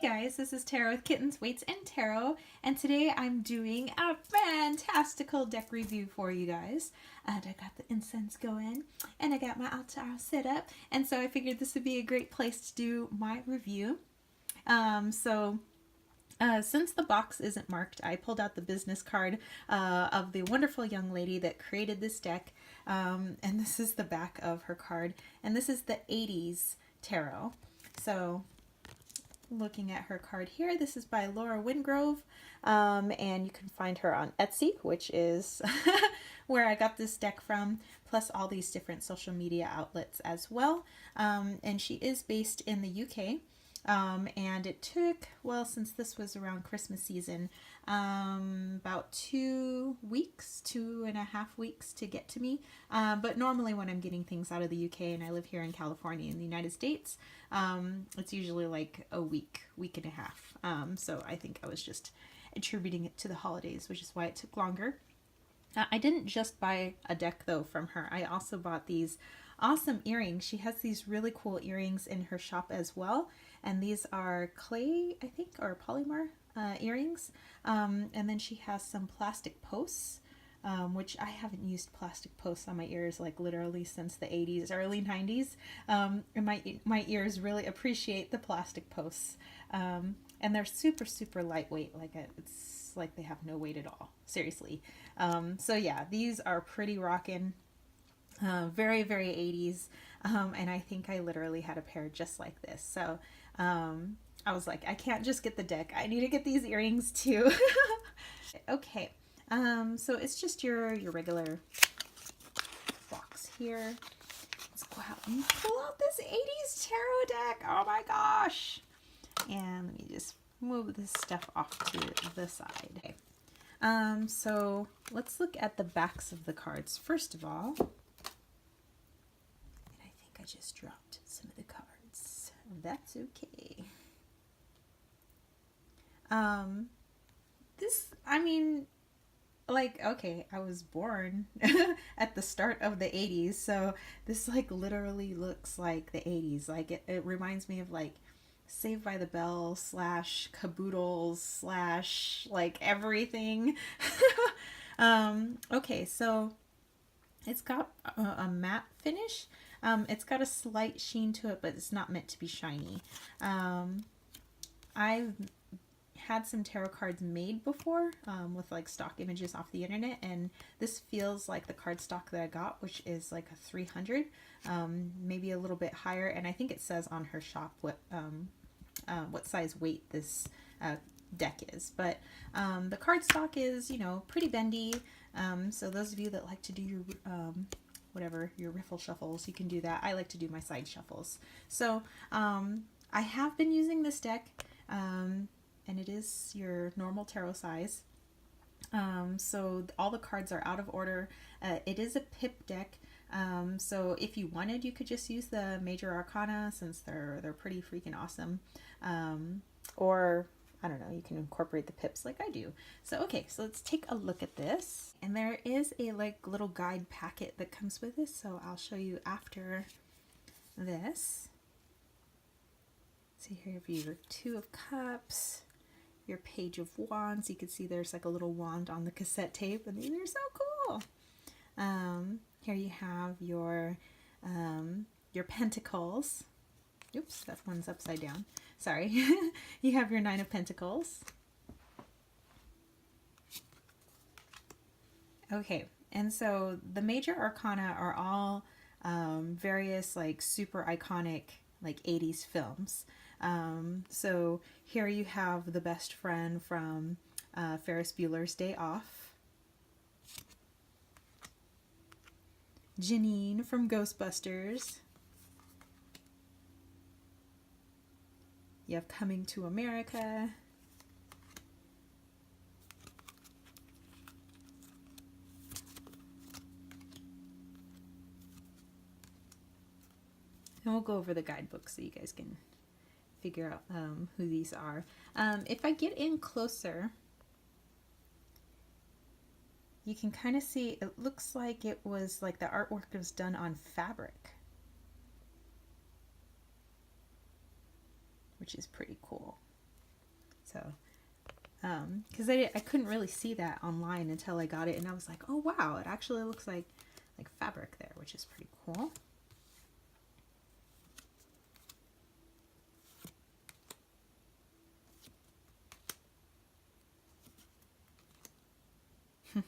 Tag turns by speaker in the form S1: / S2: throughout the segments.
S1: Hey guys, this is Tarot with Kittens, Weights, and Tarot, and today I'm doing a fantastical deck review for you guys. And I got the incense going, and I got my altar set up, and so I figured this would be a great place to do my review. Since the box isn't marked, I pulled out the business card of the wonderful young lady that created this deck, and this is the back of her card, and this is the 80s tarot. So looking at her card here, this is by Laura Wingrove, and you can find her on Etsy, which is where I got this deck from, plus all these different social media outlets as well. And she is based in the UK. And it took, well, since this was around Christmas season, about 2.5 weeks to get to me. But normally when I'm getting things out of the UK, and I live here in California in the United States, it's usually like a week and a half. So I think I was just attributing it to the holidays, which is why it took longer. I didn't just buy a deck though from her. I also bought these awesome earrings. She has these really cool earrings in her shop as well. And these are clay, I think, or polymer earrings. And then she has some plastic posts, which I haven't used plastic posts on my ears like literally since the 80s, early 90s. And my ears really appreciate the plastic posts. And they're super, super lightweight. It's like they have no weight at all. Seriously. So yeah, these are pretty rockin'. Very, very 80s. And I think I literally had a pair just like this. So I was like, I can't just get the deck. I need to get these earrings too. Okay. So it's just your regular box here. Let's go out and pull out this 80s tarot deck. Oh my gosh. And let me just move this stuff off to the side. Okay. So let's look at the backs of the cards. First of all, I just dropped some of the cards. That's okay. Okay, I was born at the start of the 80s, so this like literally looks like the 80s. Like it reminds me of like Saved by the Bell / Caboodles / like everything. Okay, so it's got a matte finish. It's got a slight sheen to it, but it's not meant to be shiny. I've had some tarot cards made before with like stock images off the internet, and this feels like the card stock that I got, which is like a 300, maybe a little bit higher. And I think it says on her shop what size weight this deck is. But the card stock is, pretty bendy. So those of you that like to do your your riffle shuffles, you can do that. I like to do my side shuffles. So I have been using this deck, and it is your normal tarot size. So all the cards are out of order. It is a pip deck. So if you wanted, you could just use the major arcana since they're pretty freaking awesome. Or I don't know, you can incorporate the pips like I do. So, okay, so let's take a look at this. And there is a like little guide packet that comes with this, so I'll show you after this. So here you have your Two of Cups, your Page of Wands. You can see there's like a little wand on the cassette tape, and these are so cool. Here you have your Pentacles. Oops, that one's upside down. Sorry. You have your Nine of Pentacles. Okay, and so the major arcana are all various like super iconic like 80s films. So here you have the best friend from Ferris Bueller's Day Off. Janine from Ghostbusters. You have Coming to America. And we'll go over the guidebook so you guys can figure out who these are. If I get in closer, you can kind of see it looks like it was like the artwork was done on fabric. which is pretty cool. because I couldn't really see that online until I got it, and I was like, oh wow, it actually looks like fabric there, which is pretty cool. The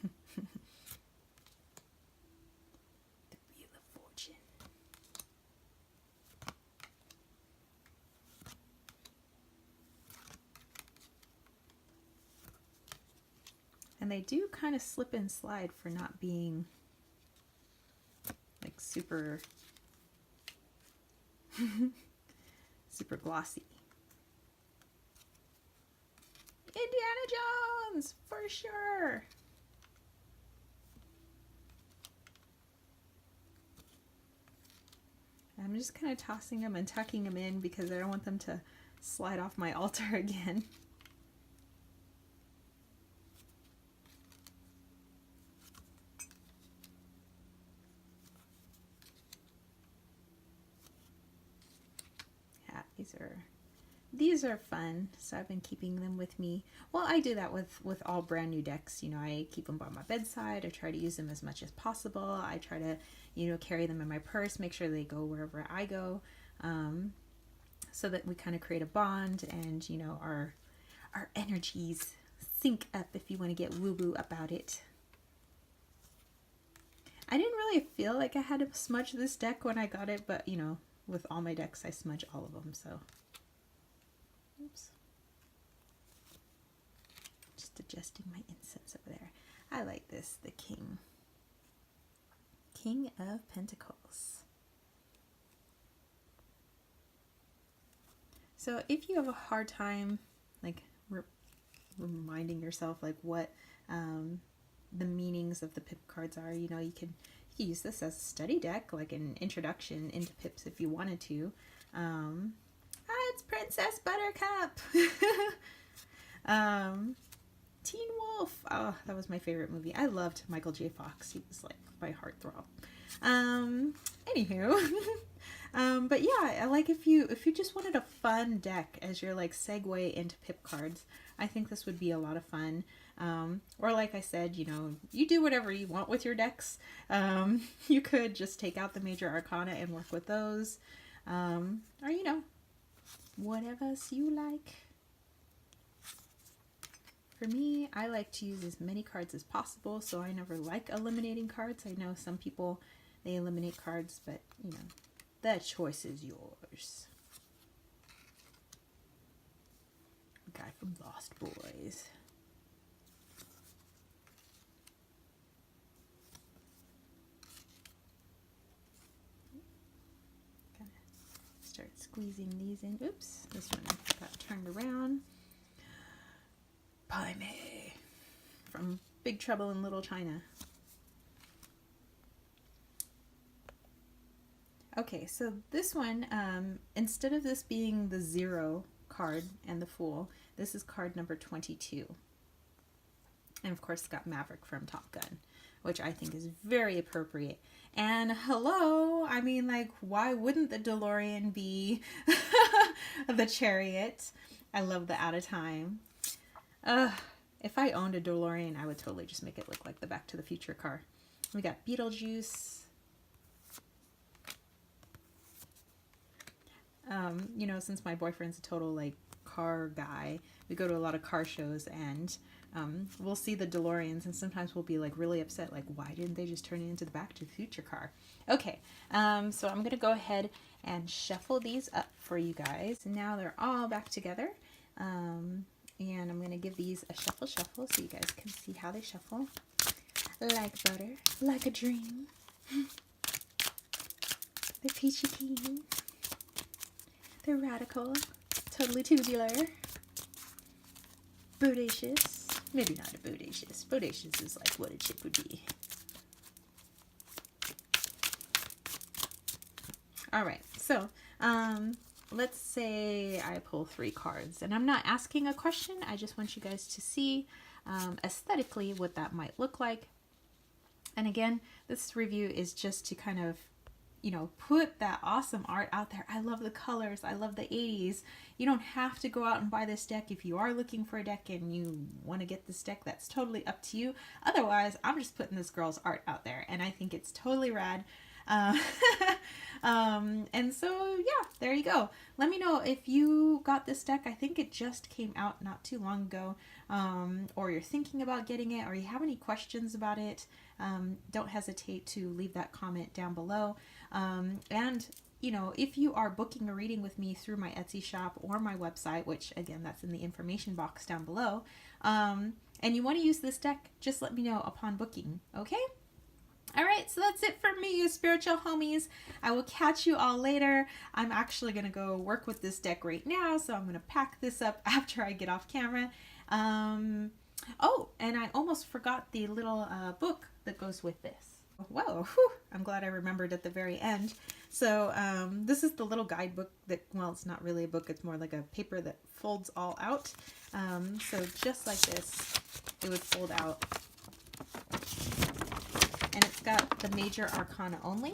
S1: Wheel of Fortune. And they do kind of slip and slide for not being like super super glossy. Indiana Jones for sure. I'm just kind of tossing them and tucking them in because I don't want them to slide off my altar again. Yeah, these are fun, so I've been keeping them with me. Well, I do that with all brand new decks. You know, I keep them by my bedside. I try to use them as much as possible. I try to, you know, carry them in my purse, make sure they go wherever I go, so that we kind of create a bond, and you know, our energies sync up, if you want to get woo-woo about it. I didn't really feel like I had to smudge this deck when I got it, but you know, with all my decks I smudge all of them, so oops. Just adjusting my incense over there. I like this, the King of Pentacles. So if you have a hard time like reminding yourself like what the meanings of the pip cards are, you know, you can use this as a study deck, like an introduction into pips if you wanted to. It's Princess Buttercup. Teen Wolf. Oh, that was my favorite movie. I loved Michael J. Fox. He was like my heartthrob. Anywho. But yeah, I like if you just wanted a fun deck as your like segue into pip cards, I think this would be a lot of fun. Or like I said, you know, you do whatever you want with your decks. You could just take out the major arcana and work with those. Or, you know, whatever else you like. For me, I like to use as many cards as possible, so I never like eliminating cards. I know some people, they eliminate cards, but, you know, the choice is yours. Guy from Lost Boys. Gonna start squeezing these in. Oops, this one got turned around. Pai Mei from Big Trouble in Little China. Okay, so this one, instead of this being the 0 card and the Fool, this is card number 22. And of course it's got Maverick from Top Gun, which I think is very appropriate. And hello, I mean, like, why wouldn't the DeLorean be the Chariot? I love the Out of Time. If I owned a DeLorean, I would totally just make it look like the Back to the Future car. We got Beetlejuice. You know, since my boyfriend's a total, like, car guy, we go to a lot of car shows, and we'll see the DeLoreans, and sometimes we'll be, like, really upset, like, why didn't they just turn it into the Back to the Future car? Okay, so I'm going to go ahead and shuffle these up for you guys. And now they're all back together. And I'm going to give these a shuffle so you guys can see how they shuffle. Like butter, like a dream. They're peachy keen. They're radical, totally tubular. Bodacious. Maybe not a bodacious. Bodacious is like what a chick would be. Alright, so let's say I pull 3 cards, and I'm not asking a question, I just want you guys to see aesthetically what that might look like. And again, this review is just to kind of you know, put that awesome art out there. I love the colors. I love the 80s. You don't have to go out and buy this deck. If you are looking for a deck and you want to get this deck, that's totally up to you. Otherwise, I'm just putting this girl's art out there, and I think it's totally rad. Uh, and so yeah, there you go. Let me know if you got this deck. I think it just came out not too long ago, or you're thinking about getting it, or you have any questions about it. Don't hesitate to leave that comment down below. And you know, if you are booking a reading with me through my Etsy shop or my website, which again, that's in the information box down below, and you want to use this deck, just let me know upon booking, okay? All right, so that's it for me, you spiritual homies. I will catch you all later. I'm actually going to go work with this deck right now, so I'm going to pack this up after I get off camera. Oh, and I almost forgot the little book that goes with this. Whoa, whew, I'm glad I remembered at the very end. So this is the little guidebook that, well, it's not really a book, it's more like a paper that folds all out. So just like this, it would fold out. And it's got the major arcana only.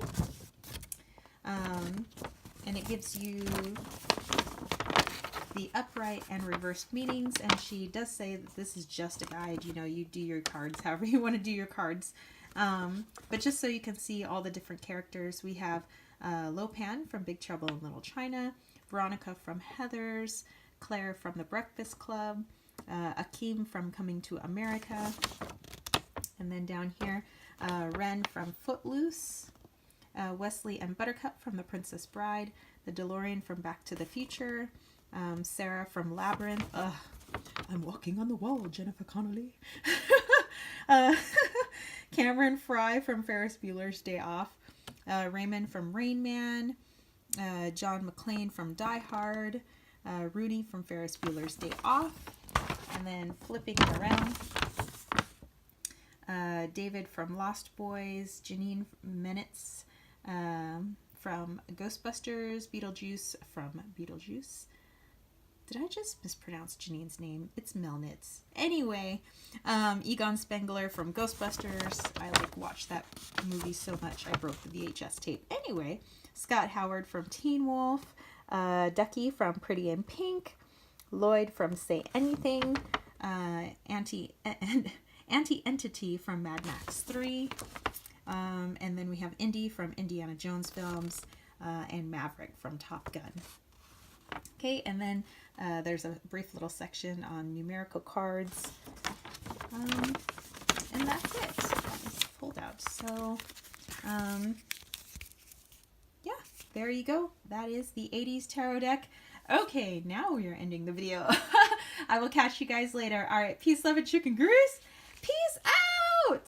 S1: And it gives you the upright and reversed meanings. And she does say that this is just a guide. You know, you do your cards however you want to do your cards. But just so you can see all the different characters, we have Lopan from Big Trouble in Little China, Veronica from Heathers, Claire from The Breakfast Club, Akeem from Coming to America, and then down here, Ren from Footloose, Wesley and Buttercup from The Princess Bride, the DeLorean from Back to the Future, Sarah from Labyrinth. I'm walking on the wall, Jennifer Connelly. Cameron Fry from Ferris Bueller's Day Off, Raymond from Rain Man, John McClane from Die Hard, Rudy from Ferris Bueller's Day Off, and then flipping it around, David from Lost Boys, Janine Minutes from Ghostbusters, Beetlejuice from Beetlejuice. Did I just mispronounce Janine's name? It's Melnitz. Anyway, Egon Spengler from Ghostbusters. I watched that movie so much I broke the VHS tape. Anyway, Scott Howard from Teen Wolf, Ducky from Pretty in Pink, Lloyd from Say Anything, Anti-Entity from Mad Max 3, and then we have Indy from Indiana Jones films, and Maverick from Top Gun. Okay, and then there's a brief little section on numerical cards, and that's it. That is pulled out. So, yeah, there you go. That is the 80s tarot deck. Okay, now we are ending the video. I will catch you guys later. All right, peace, love, and chicken grease.